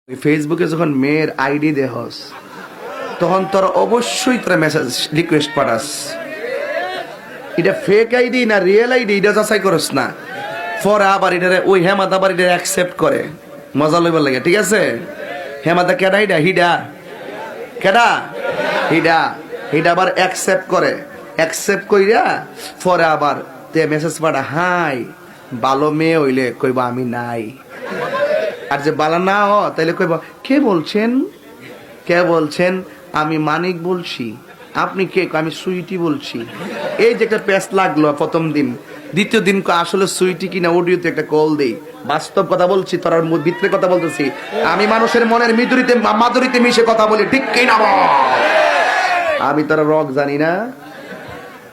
ফেসবুকে যখন মেয়ের আইডি দেহস তখন তোর অবশ্যই তোরা মেসেজ রিকোয়েস্ট পাঠাস। এটা ফেক আইডি না রিয়েল আইডি এটা যাচাই করস না। পরে আবার এটা ওই হেমাদা আবার এটা অ্যাকসেপ্ট করে মজা লইবার লাগে। ঠিক আছে, হেমাদা কেডা হিডা হিডা কেডা হিডা হিডা আবার অ্যাকসেপ্ট করে। অ্যাকসেপ্ট কইরা পরে আবার তে মেসেজ পাঠা, হাই ভালো মেয়ে হইলে কইবা আমি নাই। আর যে বালা না হ তাইলে কইবা কে বলছেন, কে বলছেন? আমি মানিক বলছি। আপনি কে? আমি সুইটি বলছি। এই যে একটা প্যাচ লাগলো প্রথম দিন, দ্বিতীয় দিন আসলে সুইটি কিনা অডিওতে একটা কল দেই। বাস্তব কথা বলছি, তোর ভিতরে কথা বলতেছি। আমি মানুষের মনের মাধুরীতে মিশে কথা বলি, ঠিক কিনা বল? আমি তোরা রক জানি না।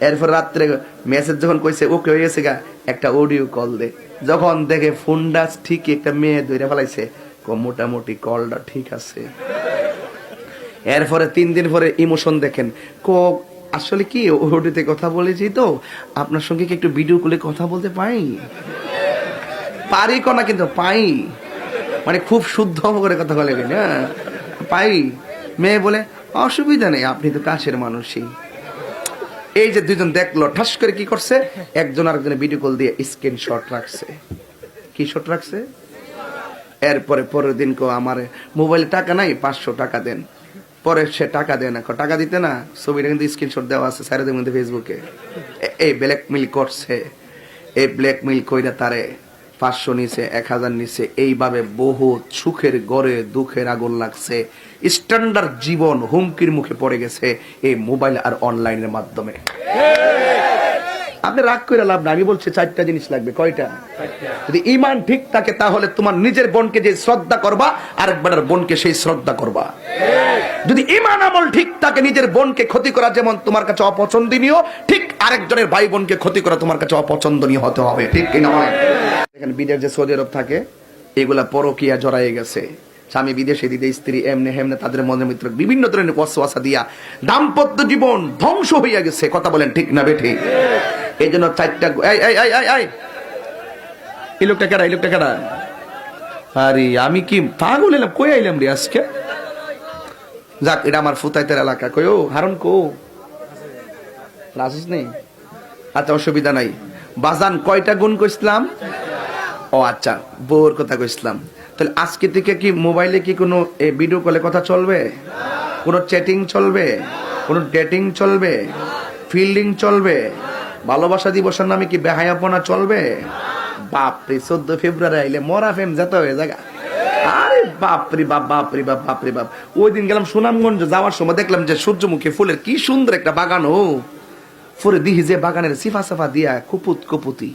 এরপর রাত্রে মেসেজ যখন কইছে ওকে হয়ে গেছে গা, একটা অডিও কল দে। যখন দেখে ফোনটা ঠিক একটা মেয়ে ধরে ফেলাইছে, মোটামুটি কলটা ঠিক আছে। এরপরে 3 দিন পরে ইমোশন দেখেন, আসলে কি অডিওতে কথা বলেছি তো আপনার সঙ্গে কি একটু ভিডিও কলে কথা বলতে পারি না, কিন্তু পাই, মানে খুব শুদ্ধ করে কথা বলে না পাই। মেয়ে বলে অসুবিধা নেই, আপনি তো কাছের মানুষই। এই যে দুইজন দেখলো, ঠাস করে কি করছে, একজন আরেকজনের ভিডিও কল দিয়ে স্ক্রিনশট রাখছে। কি শট রাখছে? এরপরে পরের দিন আমার মোবাইলে টাকা নাই, 500 টাকা দেন। পরে সে টাকা দেয় না, টাকা দিতে না, ছবিটা কিন্তু স্ক্রিনশট দেওয়া আছে স্যারেদের মধ্যে ফেসবুকে। এই ব্ল্যাকমেইল করছে, এই ব্ল্যাকমেইল কইরা তারে 500 নিচে, 1000 নিচে, এইভাবে বহু সুখের গড়ে দুঃখের আগুন লাগছে। স্ট্যান্ডার্ড জীবন হুমকির মুখে পড়ে গেছে এই মোবাইল আর অনলাইনের মাধ্যমে। আপনি রাগ করে লাভ না, আমি বলছি 4টা জিনিস লাগবে। কয়টা? যদি ঈমান ঠিক থাকে তাহলে তোমার নিজের বোনকে যে শ্রদ্ধা করবা, আরেকবার বোনকে সেই শ্রদ্ধা করবা। যদি ঈমান আমল ঠিক থাকে, নিজের বোনকে ক্ষতি করা যেমন তোমার কাছে অপছন্দনীয়, ঠিক আরেকজনের ভাই বোনকে ক্ষতি করা তোমার কাছে অপছন্দনীয় হতে হবে। ঠিক কিনা? এখানে বিদেশ যে সৌদি আরব থাকে, এগুলা পরকিয়া জড়াই গেছে। স্বামী বিদেশে দিতে, স্ত্রী এমনে হেমনে, তাদের মনের মিত্র বিভিন্ন ধরনের ওয়াসওয়াসা দিয়া দাম্পত্য জীবন ধ্বংস হইয়া গেছে। কথা বলেন ঠিক না বেঠিক? এই জন্য 4টা এই লোকটা কেডা, এই লোকটা কেডা? আরে আমি কি পাগল এলাম, কই আইলাম রে আজকে? যাক, এটা আমার ফুতাইতের এলাকা। কই ও হারুন কো রাজুস নেই? আচ্ছা, অসুবিধা নাই। বাজান কয়টা গুণ কইছিলাম? ও আচ্ছা, বউর কথা কইছিলাম। তাহলে আজকে থেকে কি মোবাইলে কি কোনো ভিডিও কলে কথা চলবে? কোনো চ্যাটিং চলবে? কোনো ডেটিং চলবে? ফিল্ডিং চলবে? ভালোবাসা দিবসের নামে কি বেহায়াপনা চলবে? বাপরে, 14 ফেব্রুয়ারি আইলে মরা ফেম যেতে হয়ে জায়গা। আরে বাপরে বাপ, বাপরে বাপ, বাপরে বাপ। ওই দিন গেলাম সুনামগঞ্জ, যাওয়ার সময় দেখলাম যে সূর্যমুখী ফুলের কি সুন্দর একটা বাগান। ও পরে দিহি যে বাগানের সিফা সাফা দিয়া কপুতি।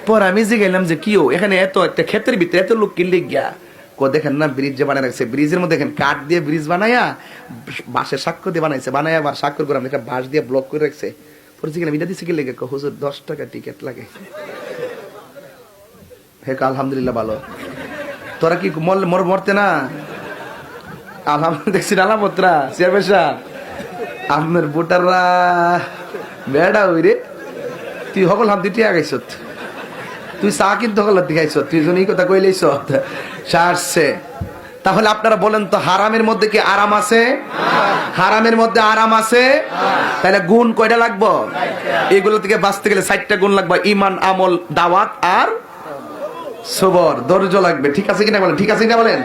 পরে আমি যে গেলাম যে কিও এখানে এত একটা ক্ষেতের ভিতরে এত লোক কিনলে গিয়া দেখেন না, ব্রিজ যে বানায় রাখছে, ব্রিজের মধ্যে দেখেন কাঠ দিয়ে ব্রিজ বানায়া, বাঁশের স্বাক্ষর দিয়ে বানাইছে, বানায় আবার স্বাক্ষর করে একটা বাঁশ দিয়ে ব্লক করে রাখছে। পরে গেলাম এটা দিচ্ছে কি লেগে, হুজুর 10 টাকা টিকিট লাগে। হে আলহামদুলিল্লাহ ভালো। তোরা কি মরতে না? আলহামদুলিল্লাহ দেখছি আলামতরা চেয়ারম্যান সাহেব, আপনার ভোটাররা বেড়া ওই রে, তুই সকল হাম তুই টিয়া গাইছ, তুই চা কিন্তু সকল দেখাইছ, তুই জন এই কথা কইলেইছ সারছে। তাহলে আপনারা বলেন তো, হারামের মধ্যে কি আরাম আছে? হারামের মধ্যে আরাম আছে। তাহলে গুণ কয়টা লাগবো? এগুলো থেকে বাঁচতে গেলে 4টা গুণ লাগবে। ঈমান, আমল, দাওয়াত আর সবর, ধৈর্য লাগবে। ঠিক আছে কিনা বলেন? ঠিক আছে কিনা বলেন?